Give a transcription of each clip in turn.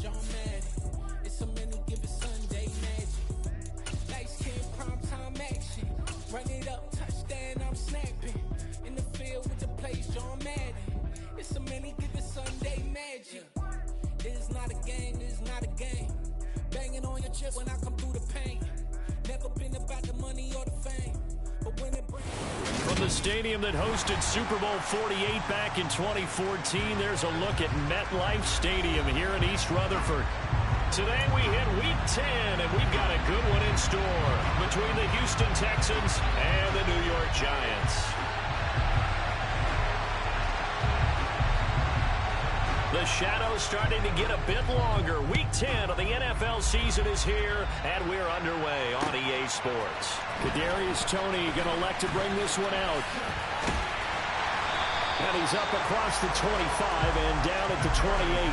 John Madden. It's a many given Sunday magic. Lights, cam, prime time action. Run it up, touchdown, I'm snapping. In the field with the plays, John Madden. It's a many given Sunday magic. It is not a game, it is not a game. Banging on your chip when I come through the paint. Never been about the money or the fame. But when it brings... From the stadium that hosted Super Bowl 48 back in 2014, there's a look at MetLife Stadium here in East Rutherford. Today we hit Week 10, and we've got a good one in store between the Houston Texans and the New York Giants. The shadow's starting to get a bit longer. Week 10 of the NFL season is here, and we're underway on EA Sports. Kadarius Toney going to elect to bring this one out. And he's up across the 25 and down at the 28.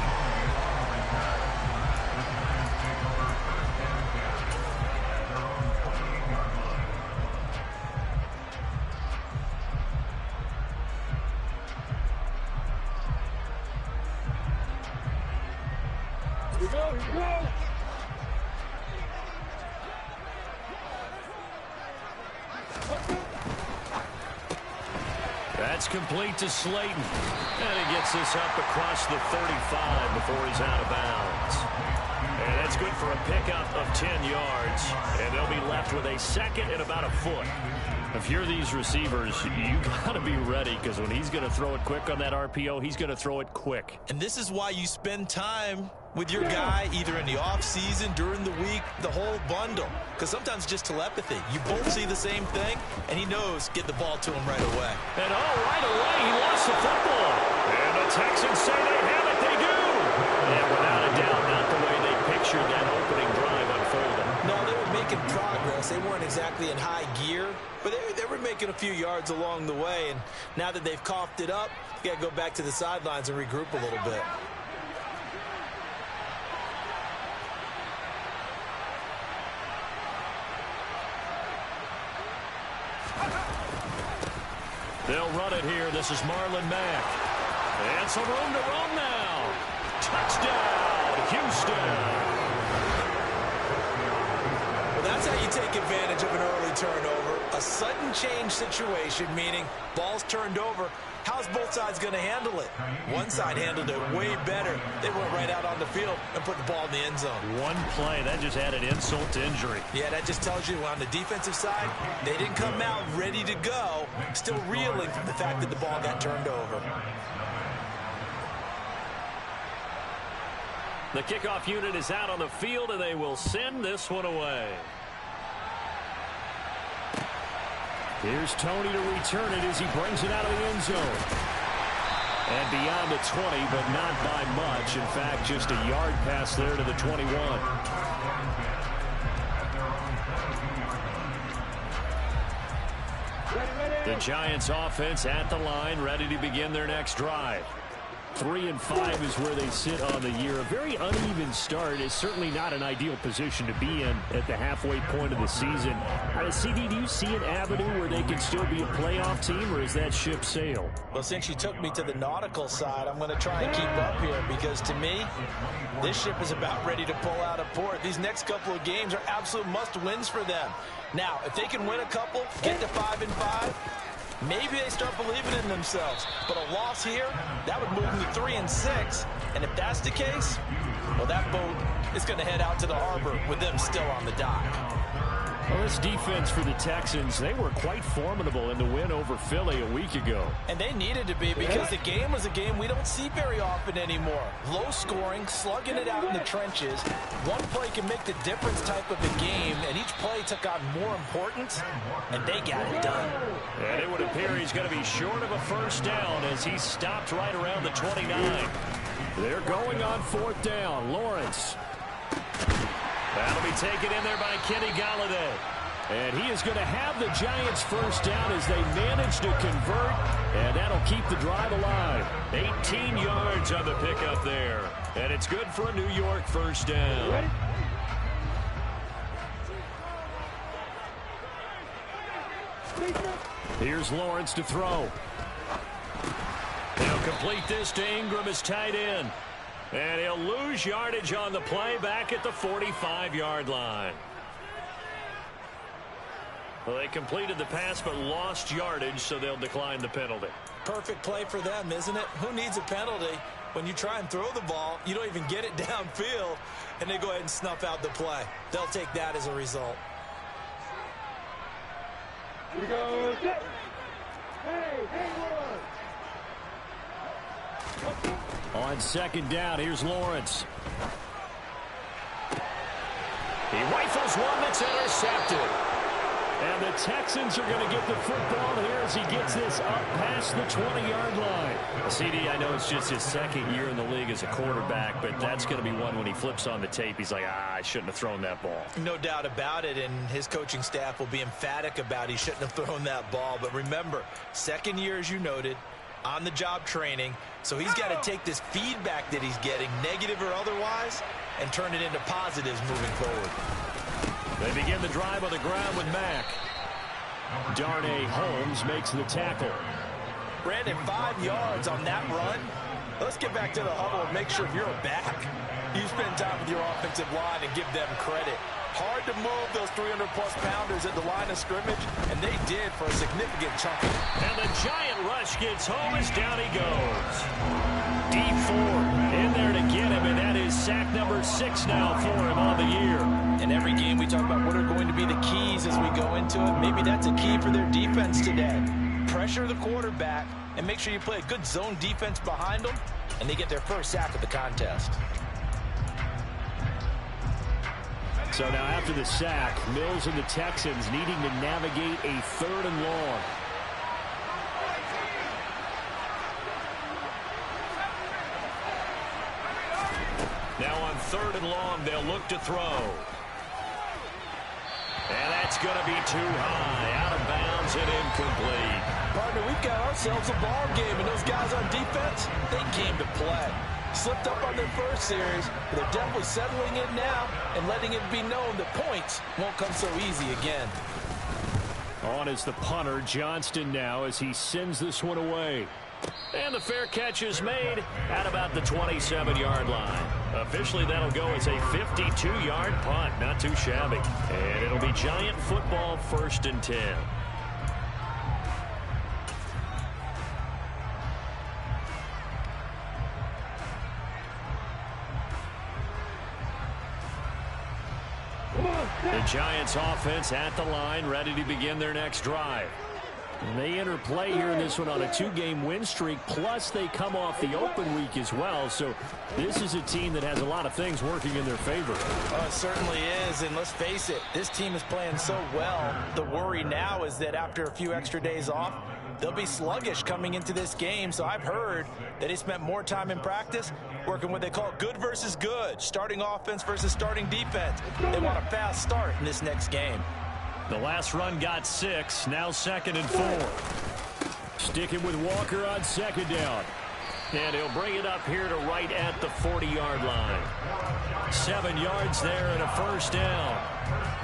That's complete to Slayton. And he gets this up across the 35 before he's out of bounds. And that's good for a pickup of 10 yards. And they'll be left with a second and about a foot. If you're these receivers, you got to be ready, because when he's going to throw it quick on that RPO, he's going to throw it quick. And this is why you spend time with your guy either in the offseason, during the week, the whole bundle. Because sometimes it's just telepathy. You both see the same thing, and he knows get the ball to him right away. And right away, he lost the football. And the Texans say they have it. They do. And without a doubt, not the way they pictured that opening drive unfolding. No, they were making progress. They weren't exactly in high gear, but they were making a few yards along the way. And now that they've coughed it up, you got to go back to the sidelines and regroup a little bit. They'll run it here. This is Marlon Mack. And some room to run now. Touchdown, Houston. Well, that's how you take advantage of an early turnover. A sudden change situation, meaning ball's turned over. How's both sides going to handle it? One side handled it way better. They went right out on the field and put the ball in the end zone. One play, that just added insult to injury. Yeah, that just tells you on the defensive side, they didn't come out ready to go, still reeling from the fact that the ball got turned over. The kickoff unit is out on the field, and they will send this one away. Here's Toney to return it as he brings it out of the end zone. And beyond the 20, but not by much. In fact, just a yard pass there to the 21. The Giants offense at the line, ready to begin their next drive. 3-5 is where they sit on the year. A very uneven start is certainly not an ideal position to be in at the halfway point of the season. CD, do you see an avenue where they can still be a playoff team, or is that ship sailed? Well, since you took me to the nautical side, I'm going to try and keep up here, because to me, this ship is about ready to pull out of port. These next couple of games are absolute must-wins for them. Now, if they can win a couple, get to 5-5, maybe they start believing in themselves. But a loss here, that would move them to 3-6. And if that's the case, well, that boat is going to head out to the harbor with them still on the dock. Well, this defense for the Texans, they were quite formidable in the win over Philly a week ago. And they needed to be, because the game was a game we don't see very often anymore. Low scoring, slugging it out in the trenches. One play can make the difference type of a game, and each play took on more importance, and they got it done. And it would appear he's going to be short of a first down as he stopped right around the 29. They're going on fourth down. Lawrence. That'll be taken in there by Kenny Golladay. And he is going to have the Giants first down as they manage to convert, and that'll keep the drive alive. 18 yards on the pickup there. And it's good for a New York first down. Here's Lawrence to throw. They'll complete this to Ingram as tight end. And he'll lose yardage on the play back at the 45-yard line. Well, they completed the pass but lost yardage, so they'll decline the penalty. Perfect play for them, isn't it? Who needs a penalty? When you try and throw the ball, you don't even get it downfield, and they go ahead and snuff out the play. They'll take that as a result. Here we go. On second down, here's Lawrence. He rifles one that's intercepted. And the Texans are going to get the football here as he gets this up past the 20-yard line. CD, I know it's just his second year in the league as a quarterback, but that's going to be one when he flips on the tape. He's like, I shouldn't have thrown that ball. No doubt about it, and his coaching staff will be emphatic about he shouldn't have thrown that ball. But remember, second year, as you noted, on-the-job training, so he's got to take this feedback that he's getting, negative or otherwise, and turn it into positives moving forward. They begin the drive on the ground with Mack. Darnay Holmes makes the tackle. Brandon, 5 yards on that run. Let's get back to the huddle and make sure you're a back. You spend time with your offensive line and give them credit. Hard to move those 300-plus pounders at the line of scrimmage, and they did for a significant chunk. And the giant rush gets home as down he goes. D4 in there to get him, and that is sack number 6 now for him on the year. In every game, we talk about what are going to be the keys as we go into it. Maybe that's a key for their defense today. Pressure the quarterback and make sure you play a good zone defense behind them, and they get their first sack of the contest. So now after the sack, Mills and the Texans needing to navigate a 3rd and long. Now on 3rd and long, they'll look to throw. And that's going to be too high, out of bounds and incomplete. Partner, we've got ourselves a ball game, and those guys on defense, they came to play. Slipped up on their first series, but they're definitely settling in now and letting it be known that points won't come so easy again. On is the punter, Johnston now, as he sends this one away. And the fair catch is made at about the 27-yard line. Officially, that'll go as a 52-yard punt. Not too shabby. And it'll be Giant football 1st and 10. The Giants offense at the line, ready to begin their next drive. And they enter play here in this one on a 2-game win streak, plus they come off the open week as well. So this is a team that has a lot of things working in their favor. Oh, it certainly is, and let's face it, this team is playing so well. The worry now is that after a few extra days off, they'll be sluggish coming into this game. So I've heard that he spent more time in practice working what they call good versus good, starting offense versus starting defense. They want a fast start in this next game. The last run got 6, now 2nd and 4. Sticking with Walker on 2nd down. And he'll bring it up here to right at the 40-yard line. 7 yards there and a 1st down.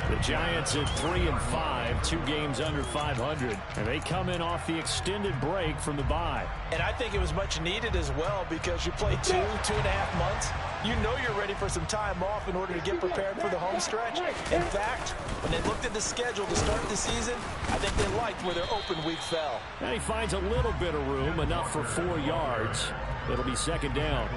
The Giants at 3-5, 2 games under 500. And they come in off the extended break from the bye. And I think it was much needed as well because you play 2.5 months. You know you're ready for some time off in order to get prepared for the home stretch. In fact, when they looked at the schedule to start the season, I think they liked where their open week fell. And he finds a little bit of room, enough for 4 yards. It'll be 2nd down.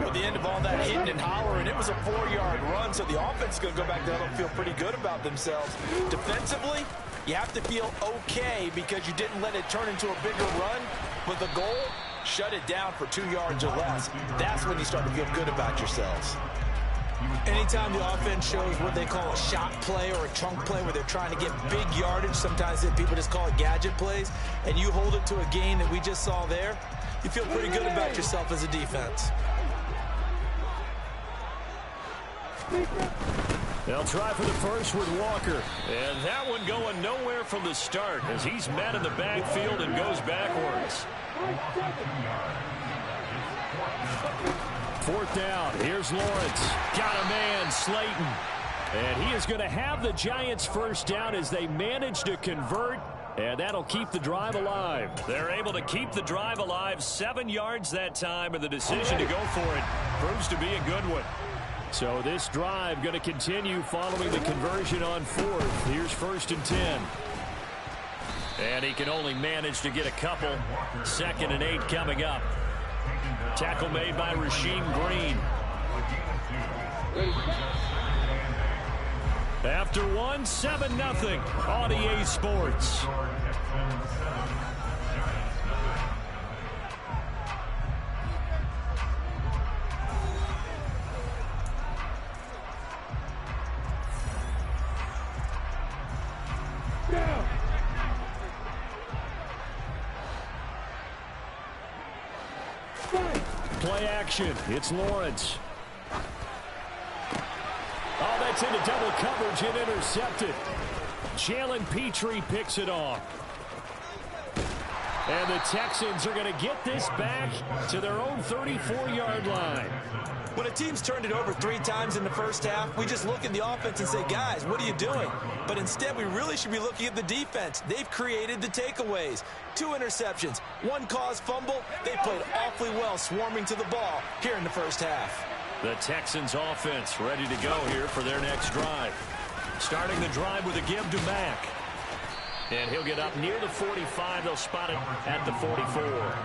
At the end of all that hitting and hollering, it was a 4-yard run, so the offense is going to go back there and feel pretty good about themselves. Defensively, you have to feel okay because you didn't let it turn into a bigger run. But the goal, shut it down for 2 yards or less. That's when you start to feel good about yourselves. Anytime the offense shows what they call a shot play or a chunk play where they're trying to get big yardage, sometimes people just call it gadget plays, and you hold it to a gain that we just saw there, you feel pretty good about yourself as a defense. They'll try for the first with Walker. And that one going nowhere from the start as he's met in the backfield and goes backwards. 4th down. Here's Lawrence. Got a man, Slayton. And he is going to have the Giants' 1st down as they manage to convert And that'll keep the drive alive. They're able to keep the drive alive. 7 yards that time, and the decision to go for it proves to be a good one. So this drive going to continue following the conversion on 4th. Here's 1st and 10. And he can only manage to get a couple. 2nd and 8 coming up. Tackle made by Rasheem Green. After 1, 7-0 on EA Sports. Play action. It's Lawrence. Oh, that's into double coverage and intercepted. Jalen Petrie picks it off. And the Texans are going to get this back to their own 34-yard line. When a team's turned it over 3 times in the first half, we just look at the offense and say, guys, what are you doing? But instead, we really should be looking at the defense. They've created the takeaways. 2 interceptions, 1 caused fumble. They played awfully well swarming to the ball here in the first half. The Texans offense ready to go here for their next drive. Starting the drive with a give to Mack. And he'll get up near the 45. They'll spot it at the 44.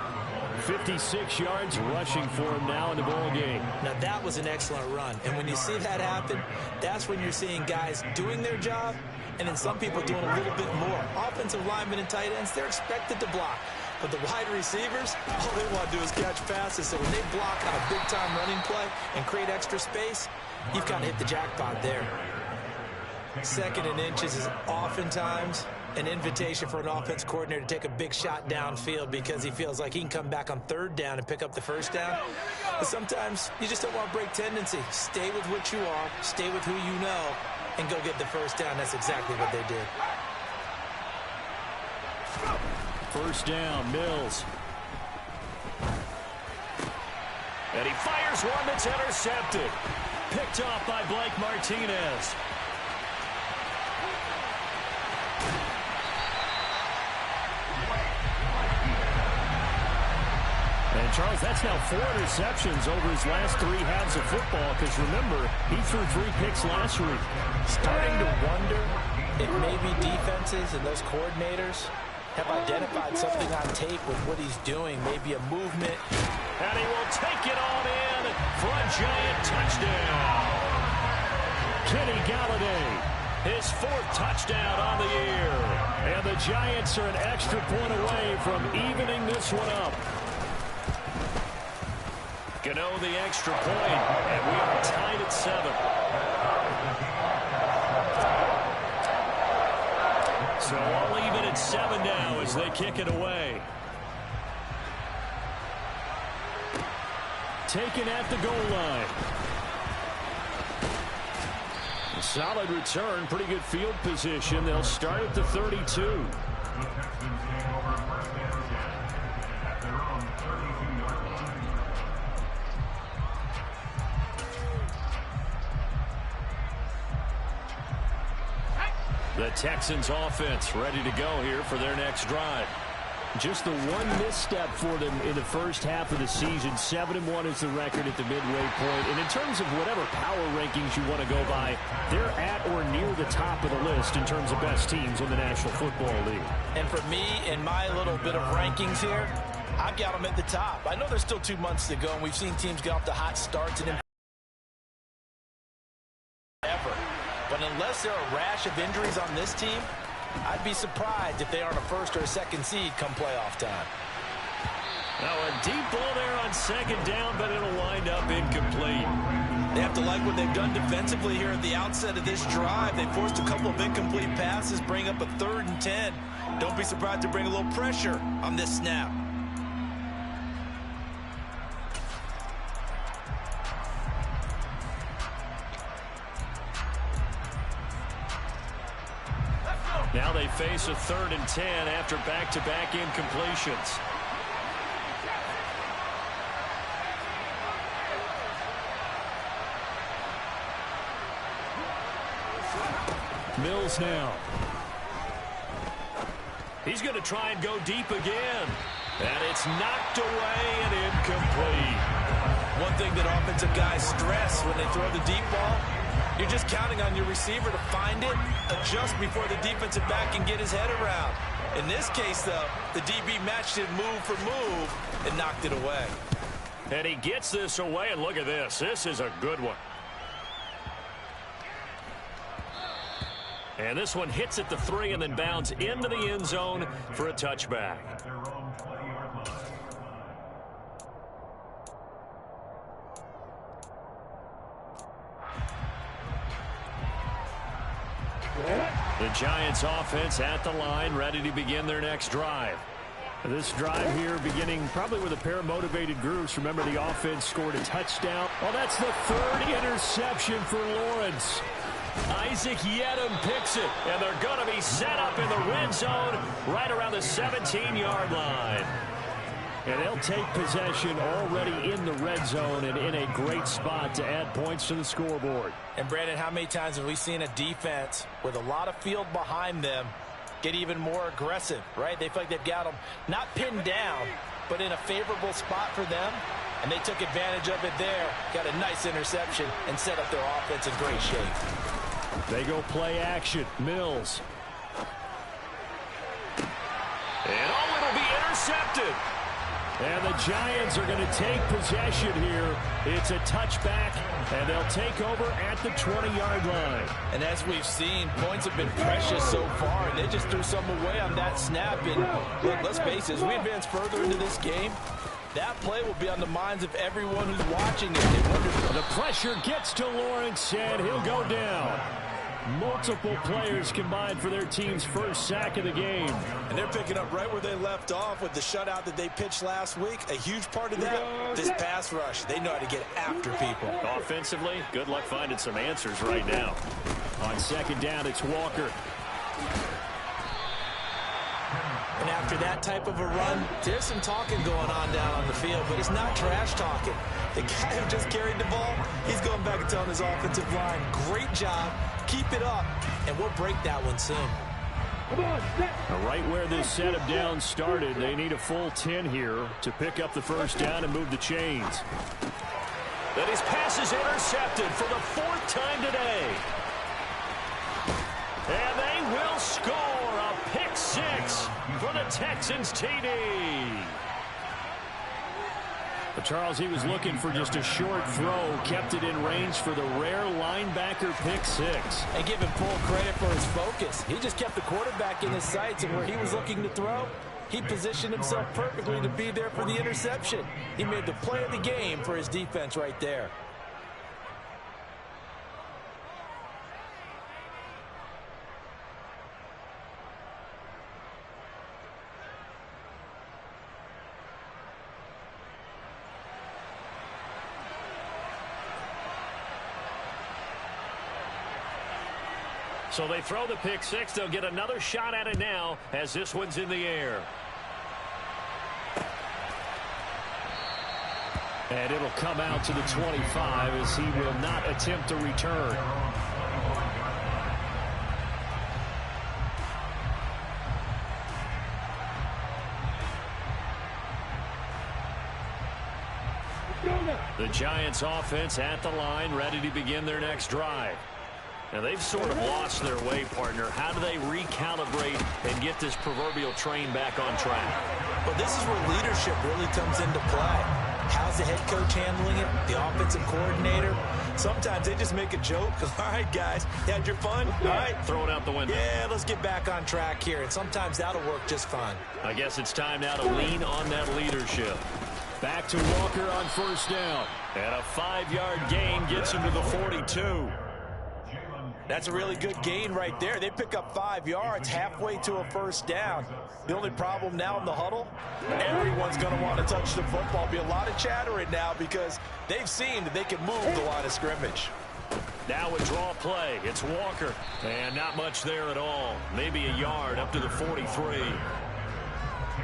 56 yards rushing for him now in the ball game. Now that was an excellent run. And when you see that happen, that's when you're seeing guys doing their job and then some people doing a little bit more. Offensive linemen and tight ends, they're expected to block. But the wide receivers, all they want to do is catch passes. So when they block on a big-time running play and create extra space, you've kind of hit the jackpot there. 2nd and inches is oftentimes an invitation for an offense coordinator to take a big shot downfield because he feels like he can come back on 3rd down and pick up the 1st down. But sometimes you just don't want to break tendency. Stay with what you are, stay with who you know, and go get the 1st down. That's exactly what they did. 1st down, Mills. And he fires one that's intercepted. Picked off by Blake Martinez. And, Charles, that's now 4 interceptions over his last 3 halves of football because, remember, he threw 3 picks last week. Starting to wonder if maybe defenses and those coordinators have identified something on tape with what he's doing, maybe a movement. And he will take it on in for a giant touchdown. Kenny Galladay, his 4th touchdown on the year. And the Giants are an extra point away from evening this one up. Gano the extra point, and we are tied at 7. So all even at 7 now as they kick it away. Taken at the goal line. A solid return, pretty good field position. They'll start at the 32. The Texans offense ready to go here for their next drive. Just the one misstep for them in the first half of the season. 7-1 is the record at the midway point. And in terms of whatever power rankings you want to go by, they're at or near the top of the list in terms of best teams in the National Football League. And for me, in my little bit of rankings here, I've got them at the top. I know there's still 2 months to go, and we've seen teams get off to hot starts and but unless there are a rash of injuries on this team, I'd be surprised if they aren't a 1st or a 2nd seed come playoff time. Now a deep ball there on 2nd down, but it'll wind up incomplete. They have to like what they've done defensively here at the outset of this drive. They forced a couple of incomplete passes, bring up a 3rd and 10. Don't be surprised to bring a little pressure on this snap. Now they face a 3rd and 10 after back-to-back incompletions. Mills now. He's going to try and go deep again. And it's knocked away and incomplete. One thing that offensive guys stress when they throw the deep ball, you're just counting on your receiver to find it, adjust before the defensive back can get his head around. In this case, though, the DB matched it move for move and knocked it away. And he gets this away, and look at this. This is a good one. And this one hits at the 3 and then bounds into the end zone for a touchback. The Giants offense at the line, ready to begin their next drive. This drive here beginning probably with a pair of motivated groups. Remember, the offense scored a touchdown. Well, that's the 3rd interception for Lawrence. Isaac Yedem picks it, and they're going to be set up in the red zone right around the 17-yard line. And they'll take possession already in the red zone and in a great spot to add points to the scoreboard. And, Brandon, how many times have we seen a defense with a lot of field behind them get even more aggressive, right? They feel like they've got them not pinned down, but in a favorable spot for them, and they took advantage of it there, got a nice interception, and set up their offense in great shape. They go play action. Mills. And it'll be intercepted. And the Giants are going to take possession here. It's a touchback, and they'll take over at the 20-yard line. And as we've seen, points have been precious so far, and they just threw some away on that snap. And look, let's face it, as we advance further into this game, that play will be on the minds of everyone who's watching it. The pressure gets to Lawrence, and he'll go down. Multiple players combined for their team's first sack of the game. And they're picking up right where they left off with the shutout that they pitched last week. A huge part of that, this pass rush. They know how to get after people. Offensively, good luck finding some answers right now. On second down, it's Walker. And after that type of a run, there's some talking going on down on the field, but it's not trash talking. The guy who just carried the ball, he's going back and telling his offensive line, great job, keep it up, and we'll break that one soon. Right where this set of downs started, they need a full 10 here to pick up the first down and move the chains. That his pass is intercepted for the 4th time today. And they will score a pick 6 for the Texans TD. But Charles, he was looking for just a short throw, kept it in range for the rare linebacker pick 6. And give him full credit for his focus. He just kept the quarterback in his sights, and where he was looking to throw, he positioned himself perfectly to be there for the interception. He made the play of the game for his defense right there. So they throw the pick 6. They'll get another shot at it now as this one's in the air. And it'll come out to the 25 as he will not attempt to return. The Giants offense at the line, ready to begin their next drive. Now, they've sort of lost their way, partner. How do they recalibrate and get this proverbial train back on track? Well, this is where leadership really comes into play. How's the head coach handling it? The offensive coordinator? Sometimes they just make a joke. All right, guys, you had your fun? All right. Throw it out the window. Yeah, let's get back on track here. And sometimes that'll work just fine. I guess it's time now to lean on that leadership. Back to Walker on first down. And a 5-yard gain gets him to the 42. That's a really good gain right there. They pick up 5 yards halfway to a first down. The only problem now in the huddle, everyone's going to want to touch the football. Be a lot of chattering now because they've seen that they can move the line of scrimmage. Now a draw play. It's Walker. And not much there at all. Maybe a yard up to the 43.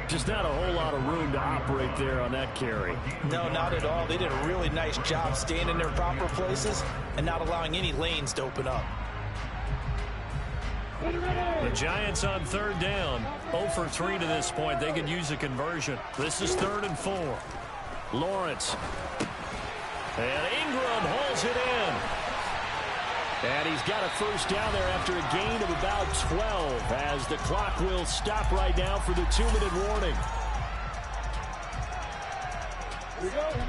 Just not a whole lot of room to operate there on that carry. No, not at all. They did a really nice job staying in their proper places and not allowing any lanes to open up. The Giants on 3rd down. 0 for 3 to this point. They could use a conversion. This is 3rd and 4. Lawrence. And Ingram hauls it in. And he's got a first down there after a gain of about 12 as the clock will stop right now for the 2-minute warning. Here we go, here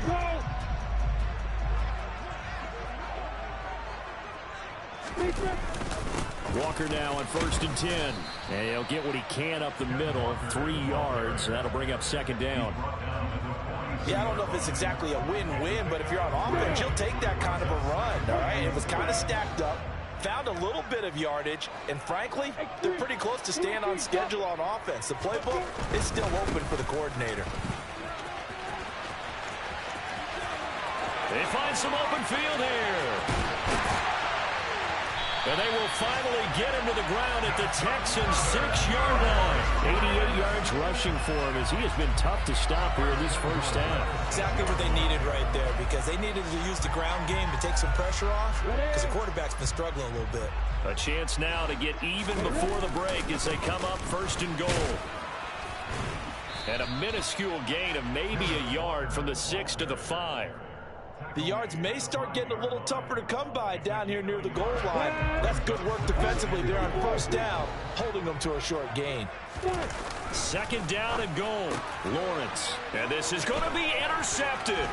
we go. Walker now on 1st and 10. And he'll get what he can up the middle, 3 yards. That'll bring up 2nd down. Yeah, I don't know if it's exactly a win-win, but if you're on offense, you'll take that kind of a run, all right? It was kind of stacked up, found a little bit of yardage, and frankly, they're pretty close to staying on schedule on offense. The playbook is still open for the coordinator. They find some open field here. And they will finally get him to the ground at the Texans' 6-yard line. 88 yards rushing for him as he has been tough to stop here in this first half. Exactly what they needed right there because they needed to use the ground game to take some pressure off because the quarterback's been struggling a little bit. A chance now to get even before the break as they come up 1st and goal. And a minuscule gain of maybe a yard from the 6 to the 5. The yards may start getting a little tougher to come by down here near the goal line. That's good work defensively there on 1st down, holding them to a short gain. 2nd down and goal. Lawrence. And this is going to be intercepted.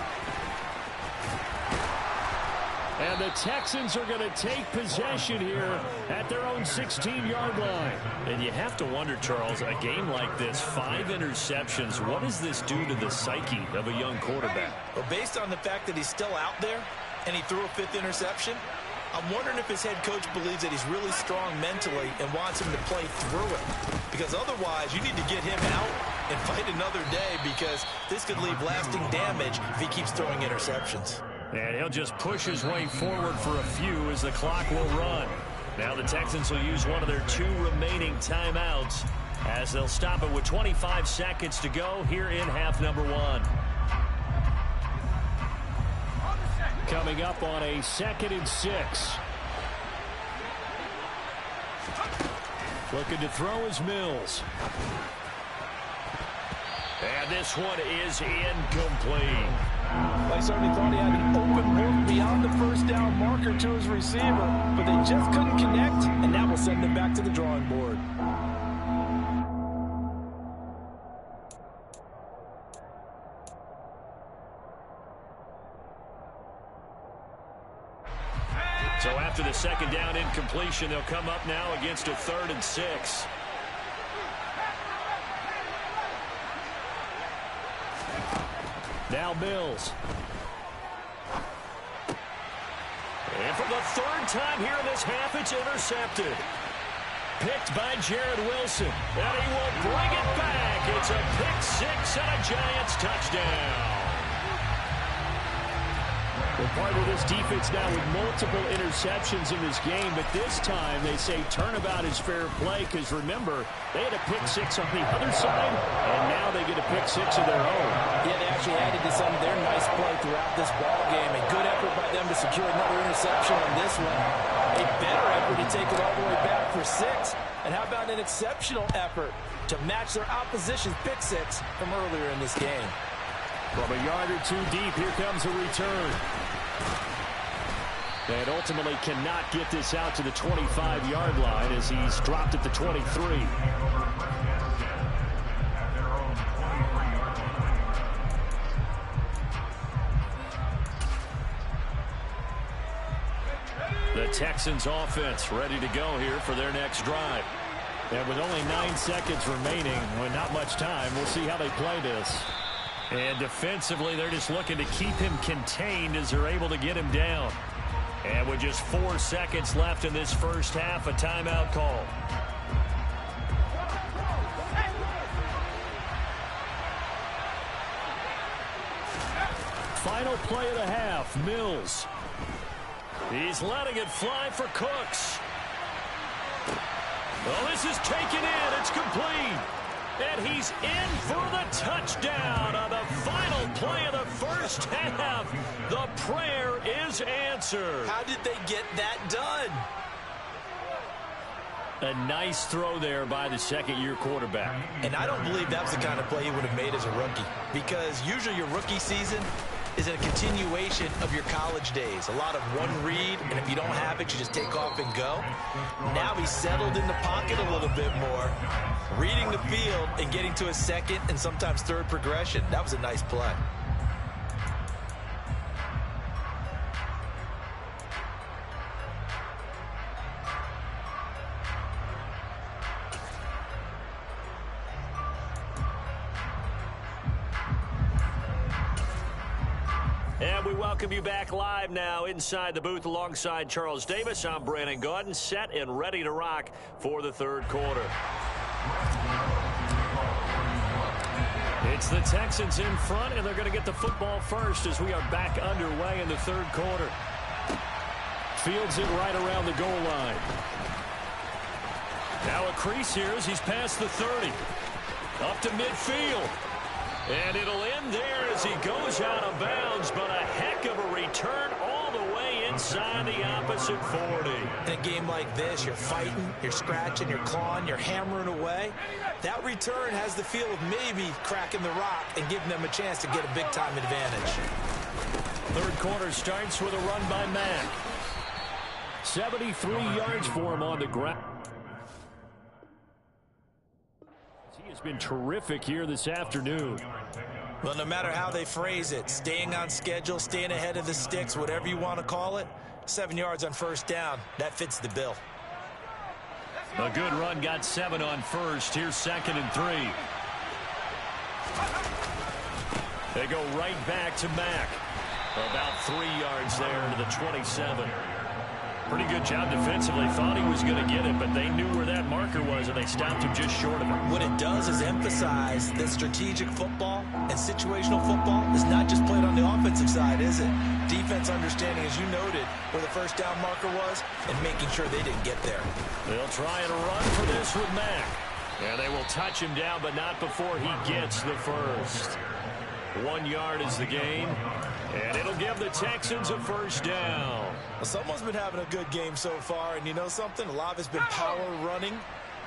And the Texans are going to take possession here at their own 16-yard line. And you have to wonder, Charles, a game like this, 5 interceptions, what does this do to the psyche of a young quarterback? Well, based on the fact that he's still out there and he threw a 5th interception, I'm wondering if his head coach believes that he's really strong mentally and wants him to play through it. Because otherwise, you need to get him out and fight another day because this could leave lasting damage if he keeps throwing interceptions. And he'll just push his way forward for a few as the clock will run. Now the Texans will use one of their 2 remaining timeouts as they'll stop it with 25 seconds to go here in half number 1. Coming up on a 2nd and 6. Looking to throw is Mills. And this one is incomplete. I certainly thought he had an open look beyond the 1st down marker to his receiver, but they just couldn't connect, and that will send them back to the drawing board. So after the 2nd down incompletion, they'll come up now against a 3rd and 6. Now Mills. And for the 3rd time here in this half, it's intercepted. Picked by Jared Wilson. And he will bring it back. It's a pick 6 and a Giants touchdown. Well, part of this defense now with multiple interceptions in this game, but this time they say turnabout is fair play because, remember, they had a pick 6 on the other side, and now they get a pick 6 of their own. Yeah, they actually added to some of their nice play throughout this ball game. A good effort by them to secure another interception on this one. A better effort to take it all the way back for 6. And how about an exceptional effort to match their opposition's pick 6 from earlier in this game? From a yard or 2 deep, here comes a return. And ultimately cannot get this out to the 25-yard line as he's dropped at the 23. The Texans offense ready to go here for their next drive. And with only 9 seconds remaining, with not much time, we'll see how they play this. And defensively, they're just looking to keep him contained as they're able to get him down. And with just 4 seconds left in this first half, a timeout call. Final play of the half, Mills. He's letting it fly for Cooks. Well, this is taken in. It's complete. And he's in for the touchdown on the final play of the first half. The prayer is answered. How did they get that done? A nice throw there by the second-year quarterback. And I don't believe that was the kind of play he would have made as a rookie, because usually your rookie season is a continuation of your college days. A lot of one read, and if you don't have it, you just take off and go. Now he's settled in the pocket a little bit more, reading the field and getting to a second and sometimes third progression. That was a nice play. And we welcome you back live now inside the booth alongside Charles Davis. I'm Brandon Gaudin, set and ready to rock for the third quarter. It's the Texans in front, and they're going to get the football first as we are back underway in the third quarter. Fields it right around the goal line. Now a crease here as he's past the 30. Up to midfield. And it'll end there as he goes out of bounds, but a heck of a return all the way inside the opposite 40. In a game like this, you're fighting, you're scratching, you're clawing, you're hammering away. That return has the feel of maybe cracking the rock and giving them a chance to get a big-time advantage. Third quarter starts with a run by Mack. 73 yards for him on the ground. He has been terrific here this afternoon. Well, no matter how they phrase it, staying on schedule, staying ahead of the sticks, whatever you want to call it, 7 yards on first down, that fits the bill. A good run, got 7 on first. Here's 2nd and 3. They go right back to Mack. About 3 yards there to the 27. Pretty good job defensively. Thought he was going to get it, but they knew where that marker was, and they stopped him just short of it. What it does is emphasize that strategic football and situational football is not just played on the offensive side, is it? Defense understanding, as you noted, where the first down marker was and making sure they didn't get there. They'll try and run for this with Mack. And they will touch him down, but not before he gets the first. 1 yard is the gain, and it'll give the Texans a first down. Well, someone's been having a good game so far, and you know something? A lot of it's been power running.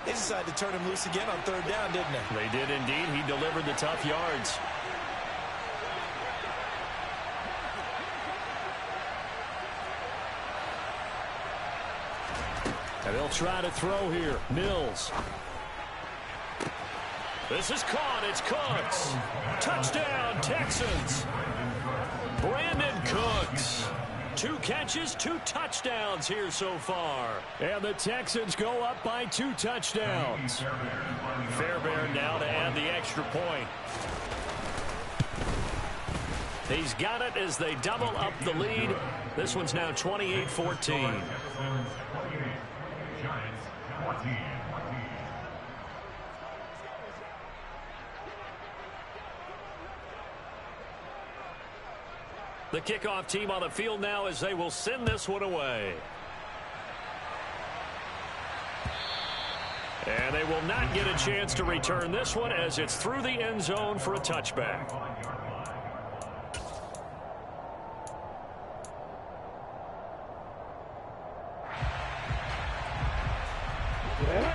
They decided to turn him loose again on third down, didn't they? They did indeed. He delivered the tough yards. And they'll try to throw here. Mills. This is caught. It's Cooks. Touchdown, Texans. Brandon Cooks. 2 catches, 2 touchdowns here so far. And the Texans go up by 2 touchdowns. Fairbairn now to add the extra point. He's got it as they double up the lead. This one's now 28-14. The kickoff team on the field now as they will send this one away. And they will not get a chance to return this one as it's through the end zone for a touchback.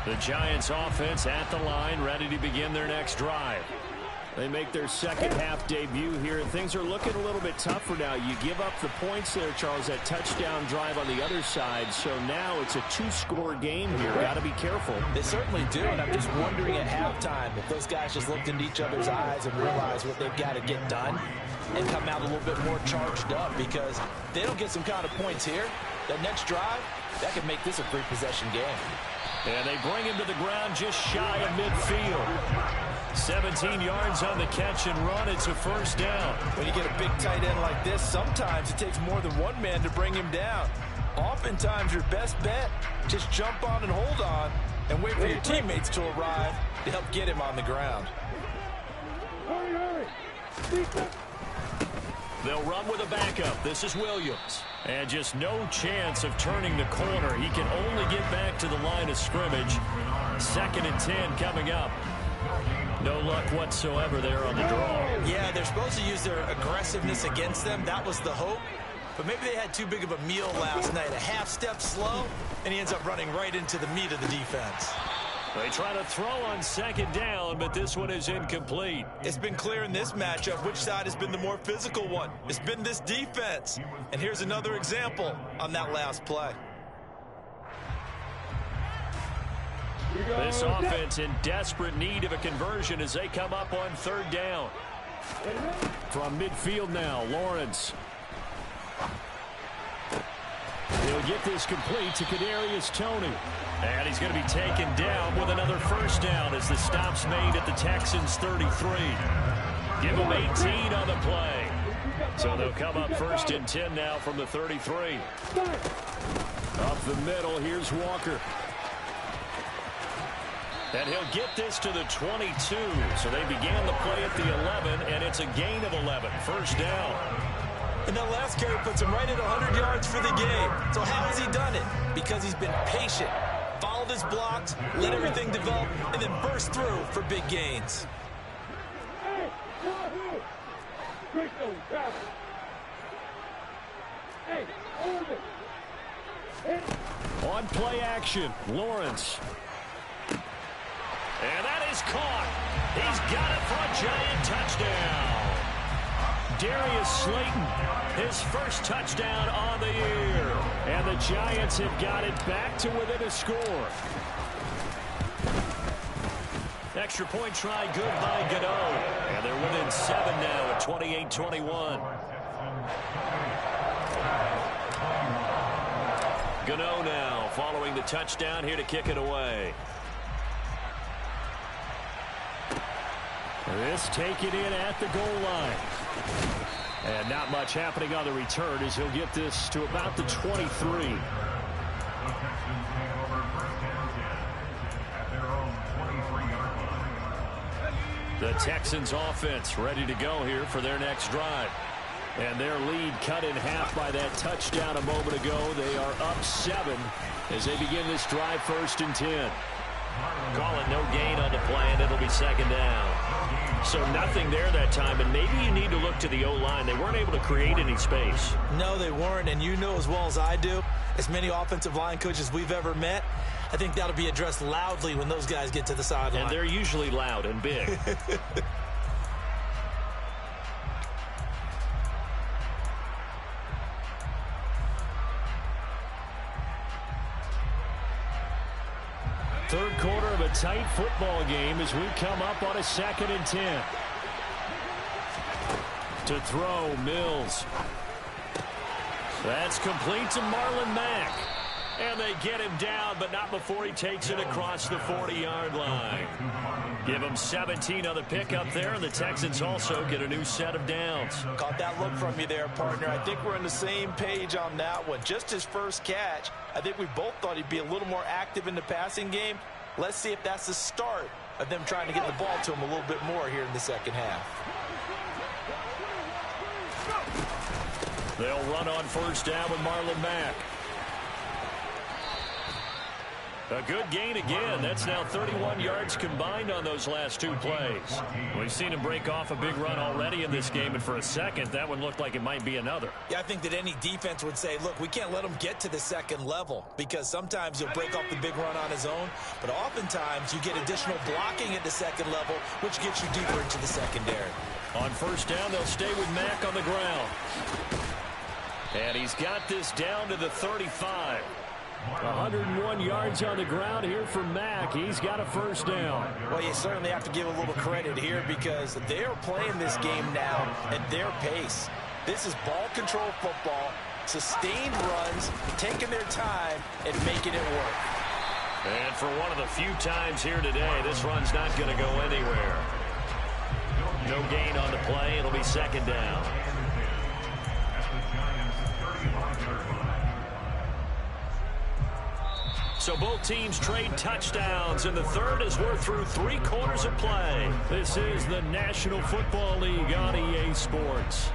The Giants offense at the line, ready to begin their next drive. They make their second half debut here. Things are looking a little bit tougher now. You give up the points there, Charles, that touchdown drive on the other side. So now it's a 2-score game here. Got to be careful. They certainly do, and I'm just wondering at halftime if those guys just looked into each other's eyes and realized what they've got to get done and come out a little bit more charged up, because if they don't get some kind of points here, that next drive, that could make this a 3-possession game. And they bring him to the ground just shy of midfield. 17 yards on the catch and run. It's a first down. When you get a big tight end like this, sometimes it takes more than one man to bring him down. Oftentimes, your best bet, just jump on and hold on and wait for your teammates to arrive to help get him on the ground. They'll run with a backup. This is Williams. And just no chance of turning the corner. He can only get back to the line of scrimmage. 2nd and 10 coming up. No luck whatsoever there on the draw. Yeah, they're supposed to use their aggressiveness against them. That was the hope. but maybe they had too big of a meal last night. A half step slow, and he ends up running right into the meat of the defense. They try to throw on second down, but this one is incomplete. It's been clear in this matchup which side has been the more physical one. It's been this defense. And here's another example on that last play. This offense in desperate need of a conversion as they come up on third down. From midfield now, Lawrence. He'll get this complete to Kadarius Toney. And he's going to be taken down with another first down as the stop's made at the Texans' 33. Give them 18 on the play. So they'll come up first and 10 now from the 33. Up the middle, here's Walker. And he'll get this to the 22. So they began the play at the 11, and it's a gain of 11. First down. And that last carry puts him right at 100 yards for the game. So how has he done it? Because he's been patient, followed his blocks, let everything develop, and then burst through for big gains. On play action, Lawrence. And that is caught. He's got it for a giant touchdown. Darius Slayton, his first touchdown on the year. And the Giants have got it back to within a score. Extra point try good by Gano. And they're within 7 now at 28-21. Gano now following the touchdown here to kick it away. This take it in at the goal line. And not much happening on the return as he'll get this to about the 23. The Texans offense ready to go here for their next drive. And their lead cut in half by that touchdown a moment ago. They are up 7 as they begin this drive first and 10. Call it no gain on the play, and it'll be second down. So nothing there that time, and maybe you need to look to the O-line. They weren't able to create any space. No, they weren't, and you know as well as I do, as many offensive line coaches we've ever met, I think that'll be addressed loudly when those guys get to the sideline. And they're usually loud and big. Third quarter of a tight football game as we come up on a 2nd and 10. To throw, Mills. That's complete to Marlon Mack. And they get him down, but not before he takes it across the 40-yard line. Give him 17 on the pickup there, and the Texans also get a new set of downs. Caught that look from you there, partner. I think we're on the same page on that one. Just his first catch, I think we both thought he'd be a little more active in the passing game. Let's see if that's the start of them trying to get the ball to him a little bit more here in the second half. They'll run on first down with Marlon Mack. A good gain again. That's now 31 yards combined on those last 2 plays. We've seen him break off a big run already in this game, and for a second, that one looked like it might be another. Yeah, I think that any defense would say, look, we can't let him get to the second level, because sometimes he'll break off the big run on his own, but oftentimes you get additional blocking at the second level, which gets you deeper into the secondary. On first down, they'll stay with Mack on the ground. And he's got this down to the 35. 101 yards on the ground here for Mack. He's got a first down. Well, you certainly have to give a little credit here because they are playing this game now at their pace. This is ball control football, sustained runs, taking their time and making it work. And for one of the few times here today, this run's not going to go anywhere. No gain on the play. It'll be second down. So both teams trade touchdowns in the third as we're through 3 quarters of play. This is the National Football League on EA Sports.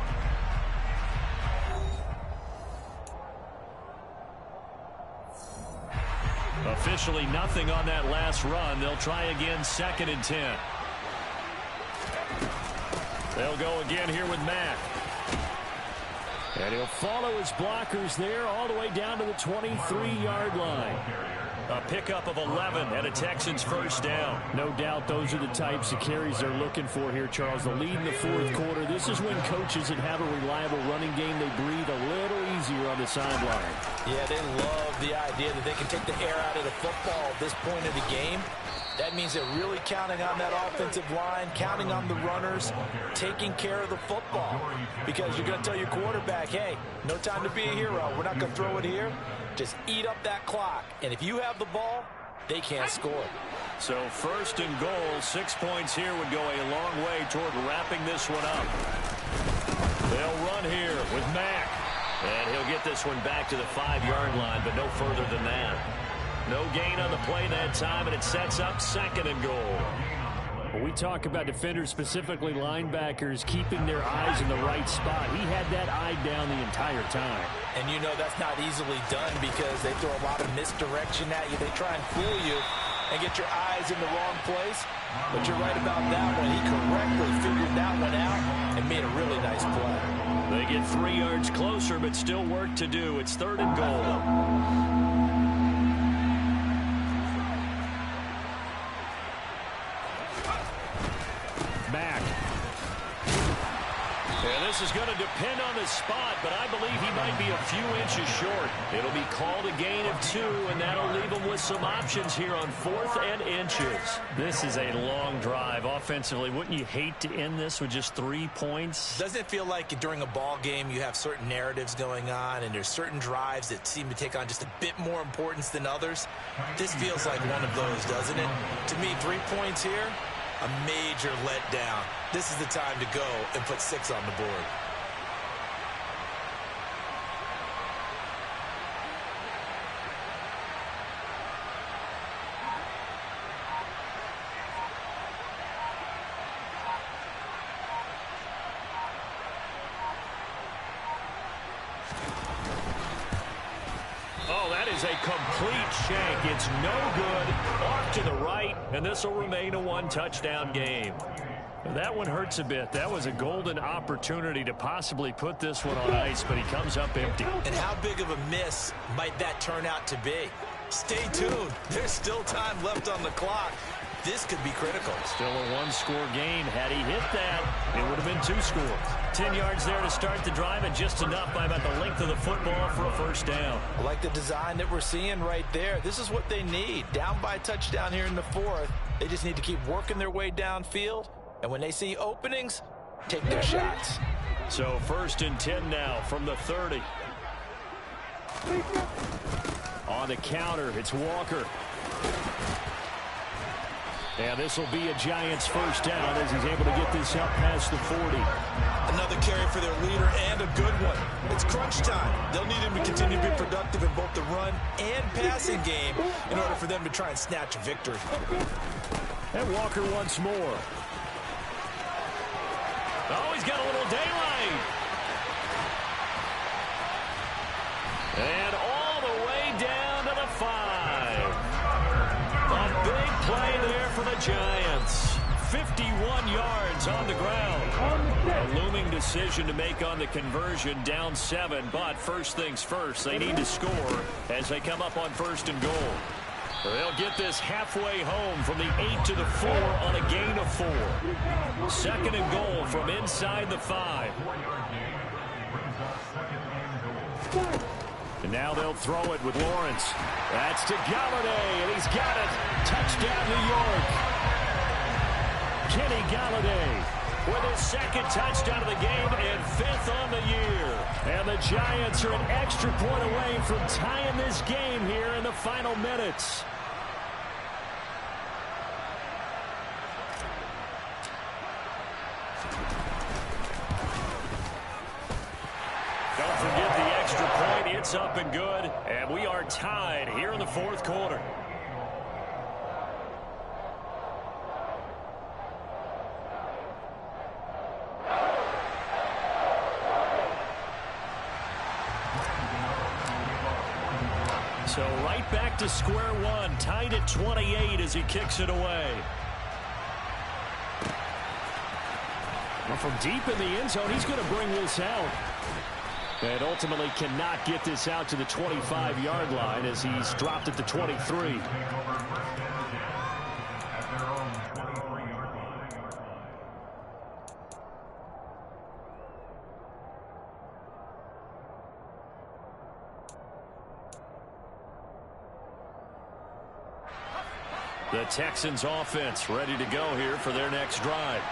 Officially nothing on that last run. They'll try again 2nd and 10. They'll go again here with Mack. And he'll follow his blockers there all the way down to the 23-yard line. A pickup of 11 and a Texans first down. No doubt those are the types of carries they're looking for here, Charles. The lead in the fourth quarter. This is when coaches that have a reliable running game, they breathe a little easier on the sideline. Yeah, they love the idea that they can take the air out of the football at this point of the game. That means they're really counting on that offensive line, counting on the runners, taking care of the football. Because you're going to tell your quarterback, hey, no time to be a hero. We're not going to throw it here. Just eat up that clock. And if you have the ball, they can't score. So first and goal, 6 points here would go a long way toward wrapping this one up. They'll run here with Mack. And he'll get this one back to the 5-yard line, but no further than that. No gain on the play that time, and it sets up second and goal. When we talk about defenders, specifically linebackers, keeping their eyes in the right spot, he had that eye down the entire time. And you know that's not easily done because they throw a lot of misdirection at you. They try and fool you and get your eyes in the wrong place. But you're right about that one. He correctly figured that one out and made a really nice play. They get 3 yards closer, but still work to do. It's third and goal. Back. And this is going to depend on the spot, but I believe he might be a few inches short. It'll be called a gain of 2, and that'll leave him with some options here on 4th and inches. This is a long drive offensively. Wouldn't you hate to end this with just 3 points? Doesn't it feel like during a ball game you have certain narratives going on and there's certain drives that seem to take on just a bit more importance than others? This feels like one of those, doesn't it? To me, 3 points here, a major letdown. This is the time to go and put 6 on the board. Oh, that is a complete shank. It's no good. Off to the right, and this will remain a 1-touchdown game. That one hurts a bit. That was a golden opportunity to possibly put this one on ice, but he comes up empty. And how big of a miss might that turn out to be? Stay tuned. There's still time left on the clock. This could be critical. Still a 1-score game. Had he hit that, it would have been 2 scores. 10 yards there to start the drive, and just enough by about the length of the football for a first down. I like the design that we're seeing right there. This is what they need. Down by a touchdown here in the 4th. They just need to keep working their way downfield. And when they see openings, take their shots. So 1st and 10 now from the 30. On the counter, it's Walker. And this will be a Giants first down as he's able to get this up past the 40. Another carry for their leader and a good one. It's crunch time. They'll need him to continue to be productive in both the run and passing game in order for them to try and snatch a victory. And Walker once more. Oh, he's got a little daylight. And all the way down to the 5. A big play there for the Giants. 51 yards on the ground. A looming decision to make on the conversion, down 7. But first things first, they need to score as they come up on 1st and goal. They'll get this halfway home from the 8 to the 4 on a gain of 4. 2nd and goal from inside the 5. And now they'll throw it with Lawrence. That's to Galladay, and he's got it. Touchdown, New York. Kenny Galladay with his 2nd touchdown of the game and 5th on the year. And the Giants are an extra point away from tying this game here in the final minutes. Don't forget the extra point. It's up and good. And we are tied here in the 4th quarter. So right back to square one, tied at 28 as he kicks it away. Well, from deep in the end zone, he's going to bring this out. And ultimately cannot get this out to the 25-yard line as he's dropped at the 23. The Texans offense ready to go here for their next drive.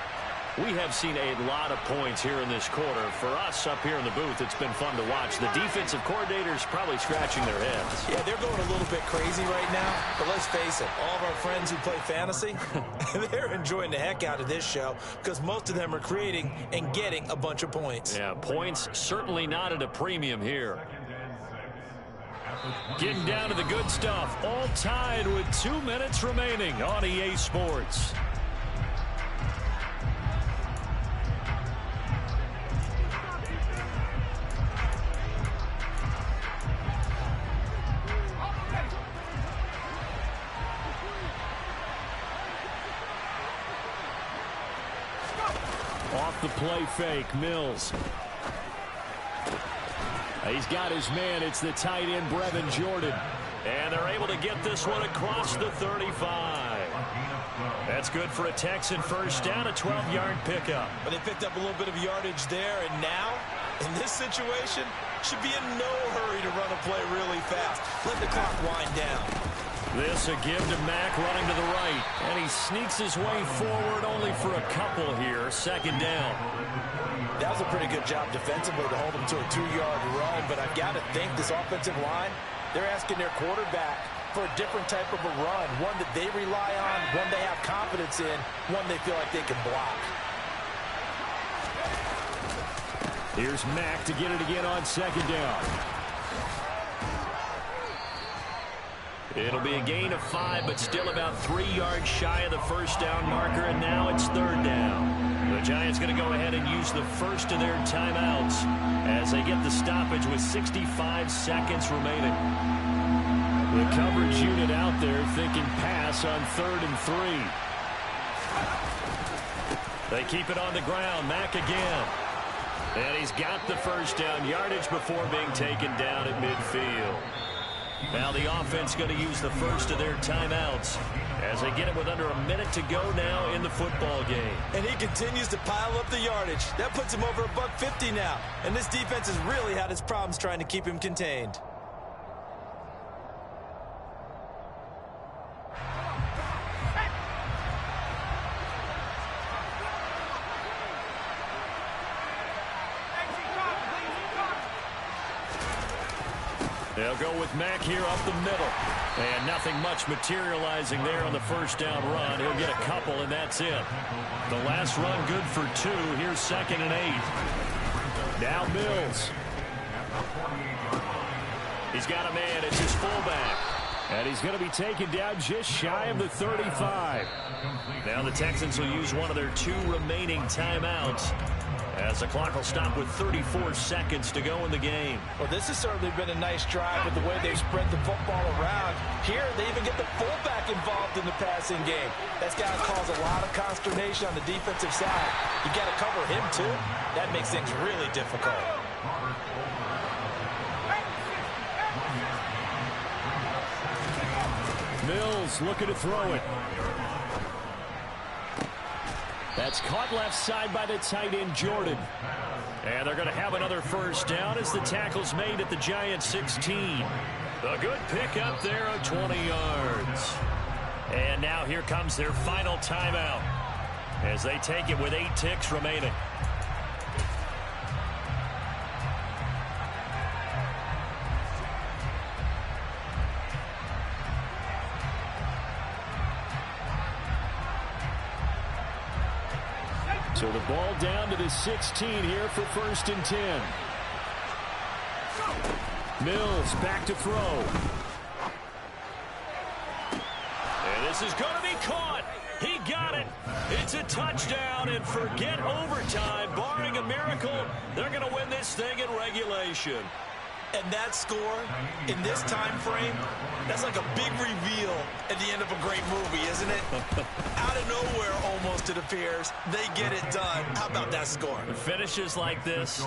We have seen a lot of points here in this quarter. For us up here in the booth, it's been fun to watch. The defensive coordinators probably scratching their heads. Yeah, they're going a little bit crazy right now. But let's face it, all of our friends who play fantasy, they're enjoying the heck out of this show because most of them are creating and getting a bunch of points. Yeah, points certainly not at a premium here. Getting down to the good stuff. All tied with 2 minutes remaining on EA Sports. Off the play fake, Mills. He's got his man. It's the tight end, Brevin Jordan. And they're able to get this one across the 35. That's good for a Texan first down, a 12-yard pickup. But they picked up a little bit of yardage there, and now, in this situation, should be in no hurry to run a play really fast. Let the clock wind down. This a give to Mack running to the right. And he sneaks his way forward only for a couple here. Second down. That was a pretty good job defensively to hold him to a 2-yard run, but I've got to think this offensive line, they're asking their quarterback for a different type of a run, one that they rely on, one they have confidence in, one they feel like they can block. Here's Mack to get it again on second down. It'll be a gain of 5, but still about 3 yards shy of the first down marker, and now it's third down. The Giants going to go ahead and use the first of their timeouts as they get the stoppage with 65 seconds remaining. The coverage unit out there thinking pass on 3rd and 3. They keep it on the ground. Mack again. And he's got the first down yardage before being taken down at midfield. Now the offense going to use the first of their timeouts as they get it with under a minute to go now in the football game. And he continues to pile up the yardage. That puts him over $150 now. And this defense has really had its problems trying to keep him contained. They'll go with Mack here up the middle. And nothing much materializing there on the first down run. He'll get a couple, and that's it. The last run good for 2. Here's 2nd and 8. Now Mills. He's got a man. It's his fullback. And he's going to be taken down just shy of the 35. Now the Texans will use one of their 2 remaining timeouts as the clock will stop with 34 seconds to go in the game. Well, this has certainly been a nice drive with the way they've spread the football around. Here, they even get the fullback involved in the passing game. That's got to cause a lot of consternation on the defensive side. You got to cover him, too. That makes things really difficult. Mills looking to throw it. That's caught left side by the tight end, Jordan. And they're going to have another first down as the tackle's made at the Giants' 16. A good pick up there of 20 yards. And now here comes their final timeout as they take it with 8 ticks remaining. So the ball down to the 16 here for 1st and 10. Mills back to throw. And this is going to be caught. He got it. It's a touchdown, and forget overtime. Barring a miracle, they're going to win this thing in regulation. And that score in this time frame, that's like a big reveal at the end of a great movie, isn't it? Out of nowhere, almost, it appears, they get it done. How about that score? Finishes like this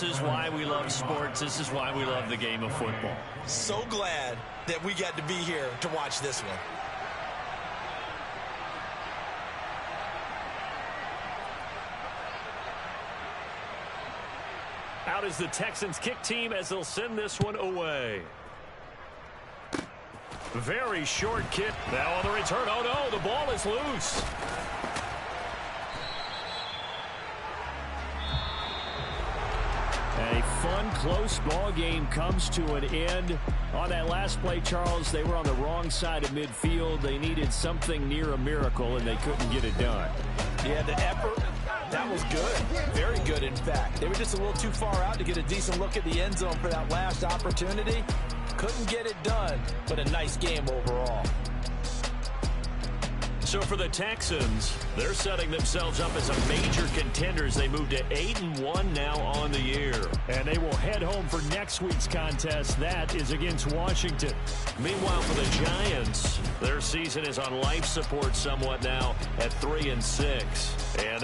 is why we love sports. This is why we love the game of football. So glad that we got to be here to watch this one. Out is the Texans kick team as they'll send this one away. Very short kick. Now on the return. Oh, no, the ball is loose. A fun, close ball game comes to an end. On that last play, Charles, they were on the wrong side of midfield. They needed something near a miracle, and they couldn't get it done. Yeah, the effort, that was good. Very good, in fact. They were just a little too far out to get a decent look at the end zone for that last opportunity. Couldn't get it done, but a nice game overall. So for the Texans, they're setting themselves up as a major contender as they move to 8-1 now on the year. And they will head home for next week's contest. That is against Washington. Meanwhile, for the Giants, their season is on life support somewhat now at 3-6. And